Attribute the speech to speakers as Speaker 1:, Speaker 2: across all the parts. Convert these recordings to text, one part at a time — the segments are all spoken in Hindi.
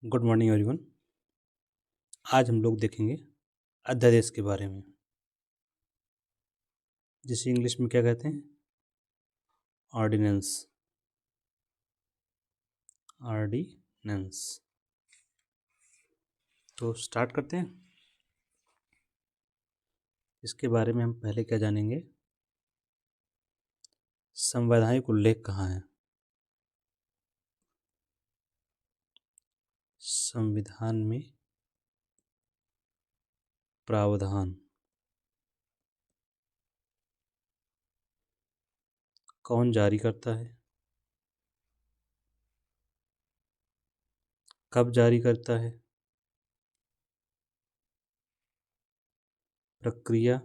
Speaker 1: Good morning everyone. आज हम लोग देखेंगे अध्यादेश के बारे में, जिसे इंग्लिश में क्या कहते हैं, ऑर्डिनेंस। ऑर्डिनेंस। तो स्टार्ट करते हैं। इसके बारे में हम पहले क्या जानेंगे, संवैधानिक उल्लेख कहाँ है। संविधान में प्रावधान कौन जारी करता है, कब जारी करता है, प्रक्रिया,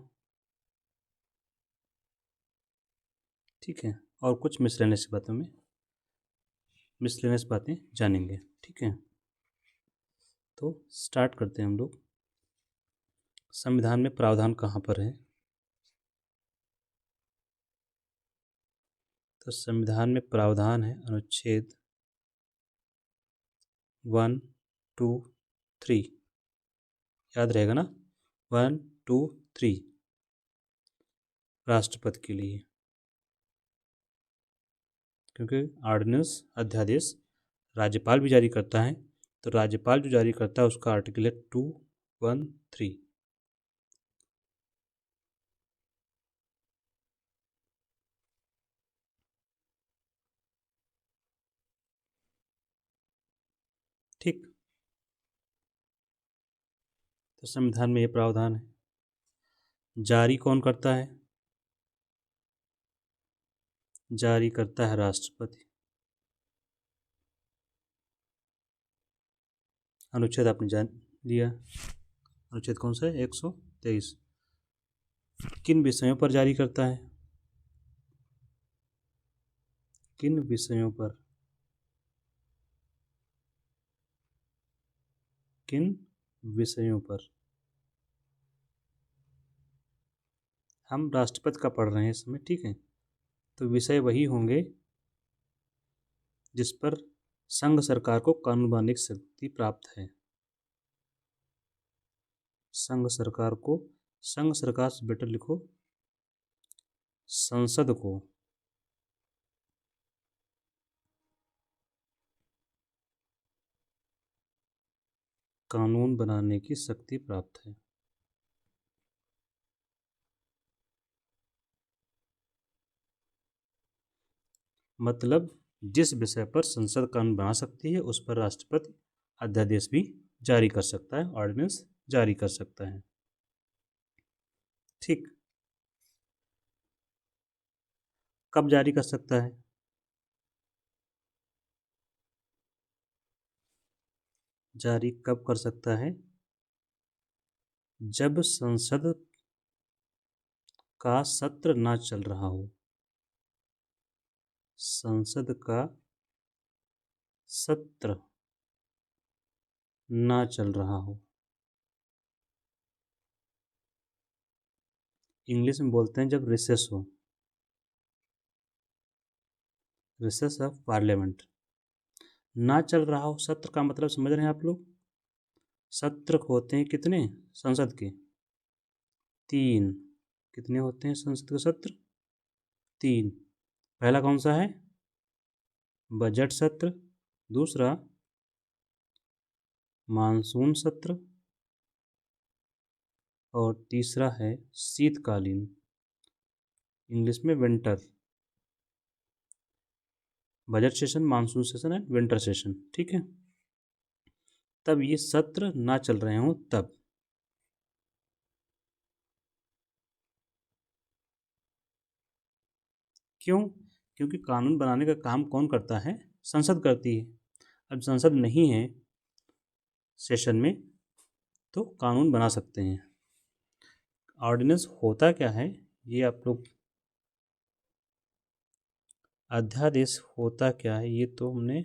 Speaker 1: ठीक है, और कुछ मिसलेनियस बातें जानेंगे, ठीक है। तो स्टार्ट करते हैं हम लोग। संविधान में प्रावधान कहाँ पर है, तो संविधान में प्रावधान है अनुच्छेद 1, 2, 3, याद रहेगा ना, 1, 2, 3, राष्ट्रपति के लिए, क्योंकि ऑर्डिनेंस अध्यादेश राज्यपाल भी जारी करता है, तो राज्यपाल जो जारी करता है उसका आर्टिकल है 2, 1, 3। ठीक, तो संविधान में ये प्रावधान है। जारी कौन करता है, जारी करता है राष्ट्रपति। अनुच्छेद आपने जान लिया, अनुच्छेद कौन सा है, 123। किन विषयों पर जारी करता है, किन विषयों पर, किन विषयों पर। हम राष्ट्रपति का पढ़ रहे हैं इस समय, ठीक है, तो विषय वही होंगे जिस पर संघ सरकार को कानून बनाने की शक्ति प्राप्त है। संघ सरकार को, संघ सरकार से बेटर लिखो संसद को कानून बनाने की शक्ति प्राप्त है। मतलब जिस विषय पर संसद कानून बना सकती है उस पर राष्ट्रपति अध्यादेश भी जारी कर सकता है, ऑर्डिनेंस जारी कर सकता है। ठीक, कब जारी कर सकता है, जारी कब कर सकता है, जब संसद का सत्र ना चल रहा हो, संसद का सत्र ना चल रहा हो। इंग्लिश में बोलते हैं जब रिसेस हो, रिसेस ऑफ पार्लियामेंट। ना चल रहा हो, सत्र का मतलब समझ रहे हैं आप लोग। सत्र होते हैं कितने संसद के, 3। कितने होते हैं संसद के सत्र, 3। पहला कौन सा है, बजट सत्र, दूसरा मानसून सत्र, और तीसरा है शीतकालीन, इंग्लिश में winter. Budget session, monsoon session and winter session, ठीक है। तब ये सत्र ना चल रहे हों तब। क्यों, क्योंकि कानून बनाने का काम कौन करता है, संसद करती है। अब संसद नहीं है सेशन में तो कानून बना सकते हैं। ऑर्डिनेंस होता क्या है ये आप लोग, अध्यादेश होता क्या है ये तो हमने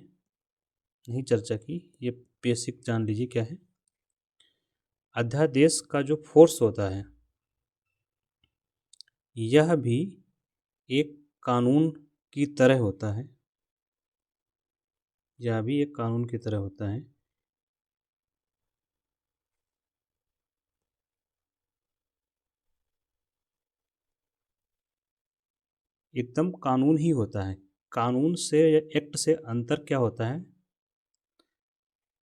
Speaker 1: नहीं चर्चा की, ये बेसिक जान लीजिए क्या है। अध्यादेश का जो फोर्स होता है यह भी एक कानून की तरह होता है, यह भी एक कानून की तरह होता है। एकदम कानून ही होता है। कानून से या एक्ट से अंतर क्या होता है?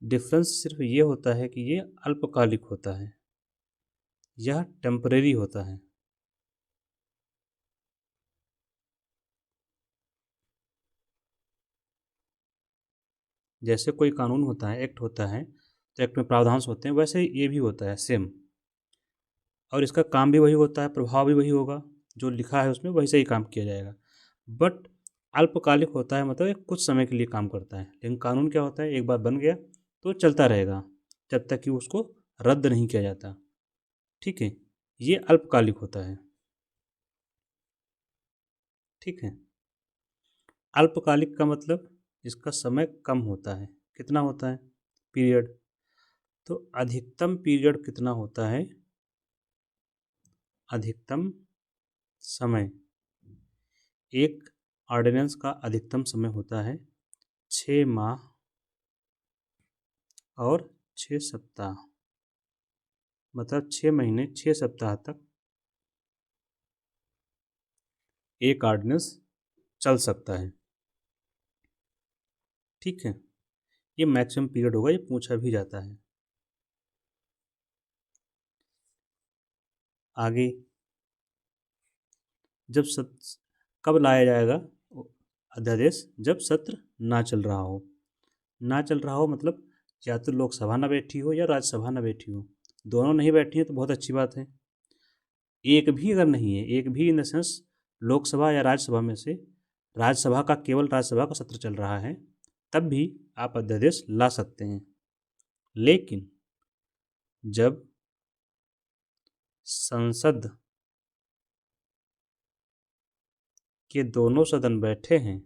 Speaker 1: डिफरेंस सिर्फ ये होता है कि ये अल्पकालिक होता है, यह टेम्परेरी होता है। जैसे कोई कानून होता है, एक्ट होता है, तो एक्ट में प्रावधान होते हैं, वैसे ही ये भी होता है सेम। और इसका काम भी वही होता है, प्रभाव भी वही होगा, जो लिखा है उसमें वैसे ही काम किया जाएगा। बट अल्पकालिक होता है, मतलब ये कुछ समय के लिए काम करता है। लेकिन कानून क्या होता है, एक बार बन गया तो चलता रहेगा जब तक कि उसको रद्द नहीं किया जाता। ठीक है, ये अल्पकालिक होता है। ठीक है, अल्पकालिक का मतलब इसका समय कम होता है। कितना होता है? पीरियड। तो अधिकतम पीरियड कितना होता है? अधिकतम समय, एक ऑर्डिनेंस का अधिकतम समय होता है 6 माह और 6 सप्ताह। मतलब 6 महीने 6 सप्ताह तक एक ऑर्डिनेंस चल सकता है। ठीक है, ये मैक्सिमम पीरियड होगा, ये पूछा भी जाता है। आगे, जब सत्र कब लाया जाएगा अध्यादेश? जब सत्र ना चल रहा हो। ना चल रहा हो मतलब या तो लोकसभा ना बैठी हो या राज्यसभा ना बैठी हो। दोनों नहीं बैठी है तो बहुत अच्छी बात है। एक भी अगर नहीं है, एक भी इन द सेंस लोकसभा या राज्यसभा में से राज्यसभा का, केवल राज्यसभा का सत्र चल रहा है, तब भी आप अध्यादेश ला सकते हैं। लेकिन जब संसद के दोनों सदन बैठे हैं,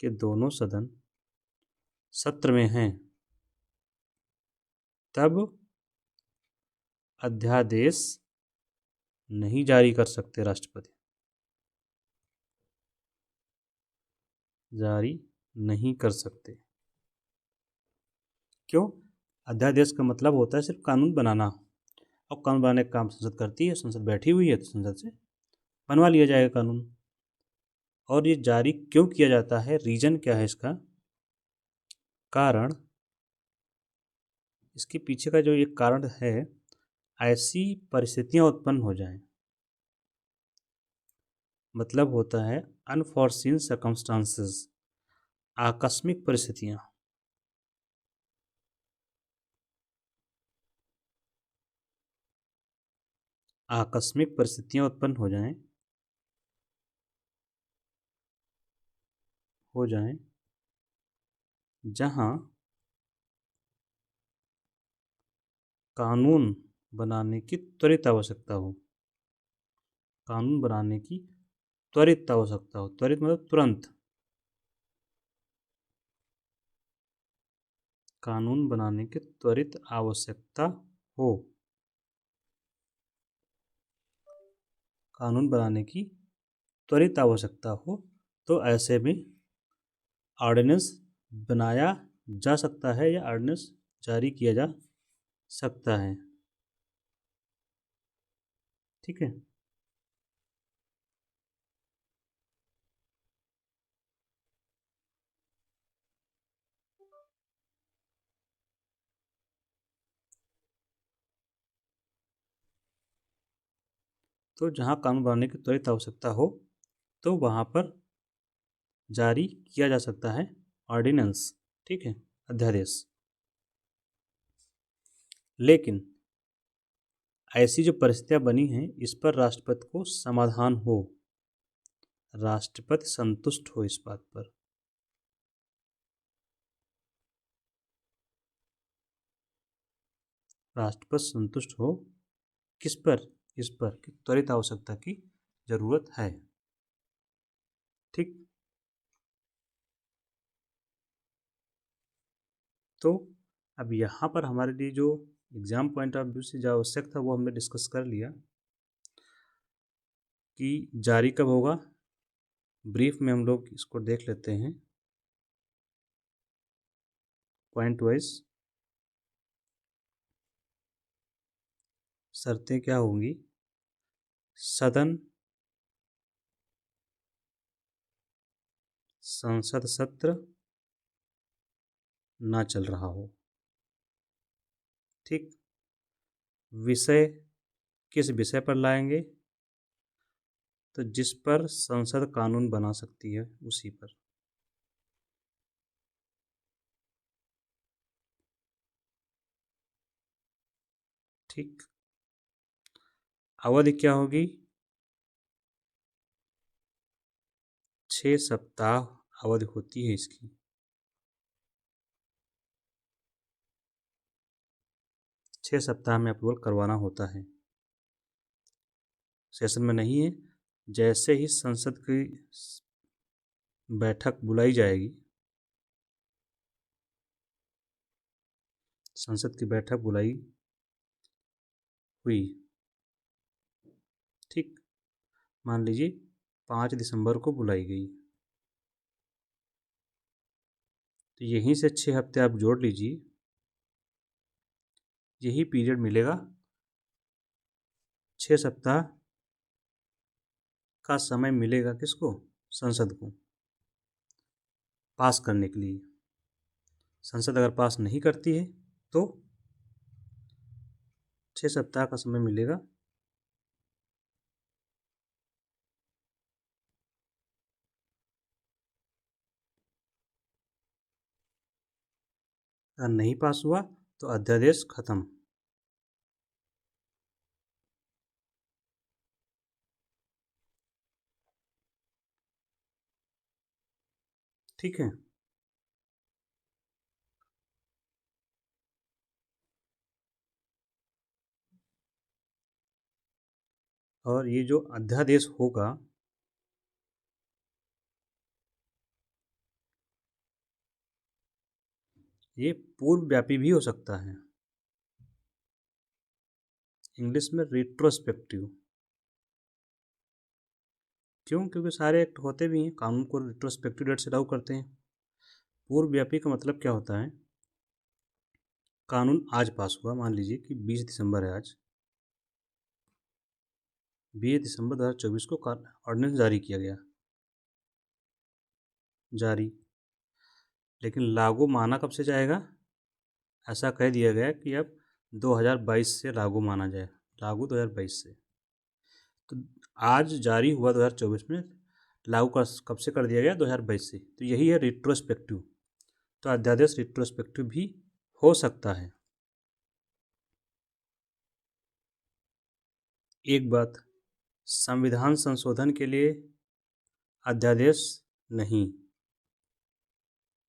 Speaker 1: के दोनों सदन सत्र में हैं, तब अध्यादेश नहीं जारी कर सकते राष्ट्रपति। जारी नहीं कर सकते। क्यों? अध्यादेश का मतलब होता है सिर्फ कानून बनाना, और कानून बनाने का काम संसद करती है। संसद बैठी हुई है तो संसद से बनवा लिया जाएगा कानून। और ये जारी क्यों किया जाता है, रीजन क्या है इसका? कारण, इसके पीछे का जो एक कारण है, ऐसी परिस्थितियां उत्पन्न हो जाएं, मतलब होता है अनफॉर्सीन सर्कमस्टांसेस, आकस्मिक परिस्थितियां। आकस्मिक परिस्थितियां उत्पन्न हो जाएं जहां कानून बनाने की त्वरित आवश्यकता हो। कानून बनाने की त्वरित आवश्यकता हो, त्वरित मतलब तुरंत। कानून बनाने की त्वरित आवश्यकता हो। कानून बनाने की त्वरित आवश्यकता हो तो ऐसे में ऑर्डिनेंस बनाया जा सकता है या ऑर्डिनेंस जारी किया जा सकता है। ठीक है, तो जहाँ कानून बनाने की त्वरित आवश्यकता हो तो वहाँ पर जारी किया जा सकता है ऑर्डिनेंस। ठीक है, अध्यादेश। लेकिन ऐसी जो परिस्थितियां बनी हैं, इस पर राष्ट्रपति को समाधान हो, राष्ट्रपति संतुष्ट हो इस बात पर। राष्ट्रपति संतुष्ट हो किस पर? इस पर कि त्वरित आवश्यकता की जरूरत है। ठीक, तो अब यहाँ पर हमारे लिए जो एग्जाम पॉइंट ऑफ व्यू से जो आवश्यक था वो हमने डिस्कस कर लिया कि जारी कब होगा। ब्रीफ में हम लोग इसको देख लेते हैं पॉइंट वाइज। शर्तें क्या होंगी? सदन संसद सत्र ना चल रहा हो। ठीक। विषय किस विषय पर लाएंगे? तो जिस पर संसद कानून बना सकती है उसी पर। ठीक। अवधि क्या होगी? 6 सप्ताह अवधि होती है इसकी। 6 सप्ताह में अप्रूवल करवाना होता है। सेशन में नहीं है, जैसे ही संसद की बैठक बुलाई जाएगी, संसद की बैठक बुलाई हुई, ठीक, मान लीजिए 5 दिसंबर को बुलाई गई, तो यहीं से 6 हफ्ते आप जोड़ लीजिए, यही पीरियड मिलेगा। 6 सप्ताह का समय मिलेगा किसको? संसद को पास करने के लिए। संसद अगर पास नहीं करती है तो 6 सप्ताह का समय मिलेगा। अगर नहीं पास हुआ तो अध्यादेश खत्म। ठीक है। और ये जो अध्यादेश होगा, ये पूर्व व्यापी भी हो सकता है। इंग्लिश में रिट्रोस्पेक्टिव। क्यों? क्योंकि सारे एक्ट होते भी हैं कानून को रिट्रोस्पेक्टिव डेट से लागू करते हैं। पूर्व व्यापी का मतलब क्या होता है? कानून आज पास हुआ, मान लीजिए कि 20 दिसंबर है आज, 20 दिसंबर 2024 को ऑर्डिनेंस जारी किया गया, जारी, लेकिन लागू माना कब से जाएगा? ऐसा कह दिया गया कि अब 2022 से लागू माना जाए, लागू 2022 से। तो आज जारी हुआ 2024 में, लागू कब से कर दिया गया? 2022 से। तो यही है रिट्रोस्पेक्टिव। तो अध्यादेश रिट्रोस्पेक्टिव भी हो सकता है। एक बात, संविधान संशोधन के लिए अध्यादेश नहीं,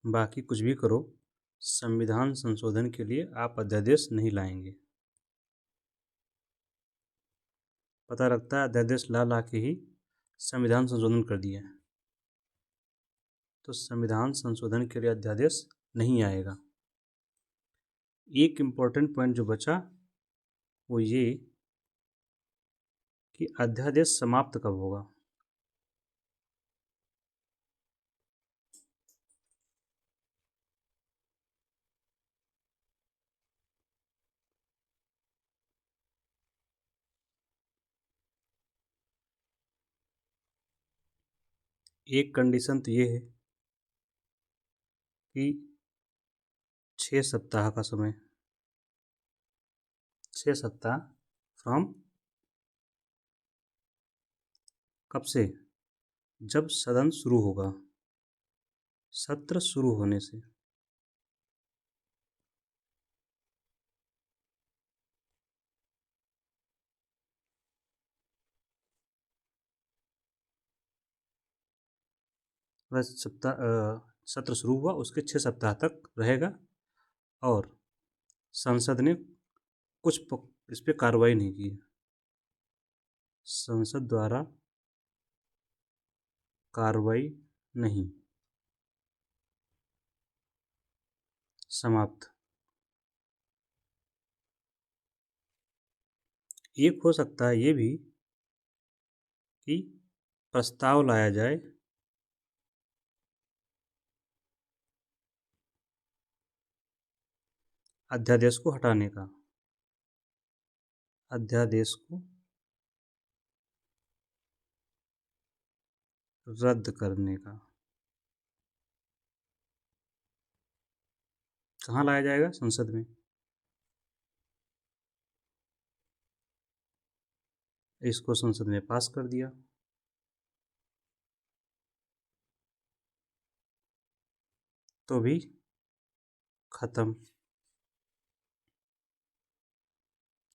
Speaker 1: बाकी कुछ भी करो, संविधान संशोधन के लिए आप अध्यादेश नहीं लाएंगे। पता लगता है अध्यादेश ला के ही संविधान संशोधन कर दिया है। तो संविधान संशोधन के लिए अध्यादेश नहीं आएगा। एक इम्पोर्टेंट पॉइंट जो बचा वो ये कि अध्यादेश समाप्त कब होगा। एक कंडीशन तो ये है कि 6 सप्ताह का समय, 6 सप्ताह फ्रॉम कब से? जब सदन शुरू होगा, सत्र शुरू होने से। बस सत्र शुरू हुआ उसके 6 सप्ताह तक रहेगा, और संसद ने कुछ इस पर कार्रवाई नहीं की। संसद द्वारा कार्रवाई नहीं, समाप्त। एक हो सकता है ये भी कि प्रस्ताव लाया जाए अध्यादेश को हटाने का, अध्यादेश को रद्द करने का। कहाँ लाया जाएगा? संसद में। इसको संसद ने पास कर दिया, तो भी खत्म।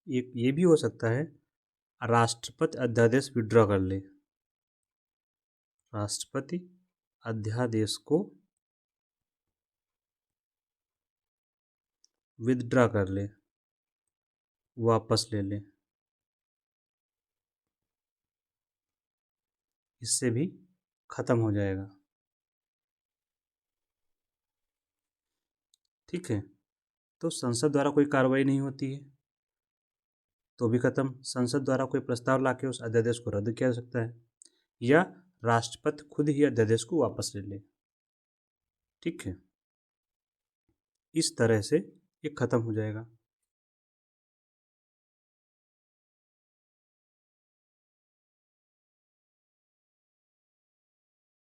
Speaker 1: एक ये भी हो सकता है, राष्ट्रपति अध्यादेश विड्रॉ कर ले। राष्ट्रपति अध्यादेश को विदड्रॉ कर ले, वापस ले ले, इससे भी खत्म हो जाएगा। ठीक है, तो संसद द्वारा कोई कार्रवाई नहीं होती है तो भी खत्म। संसद द्वारा कोई प्रस्ताव लाके उस अध्यादेश को रद्द किया जा सकता है, या राष्ट्रपति खुद ही अध्यादेश को वापस ले ले। ठीक है, इस तरह से ये खत्म हो जाएगा।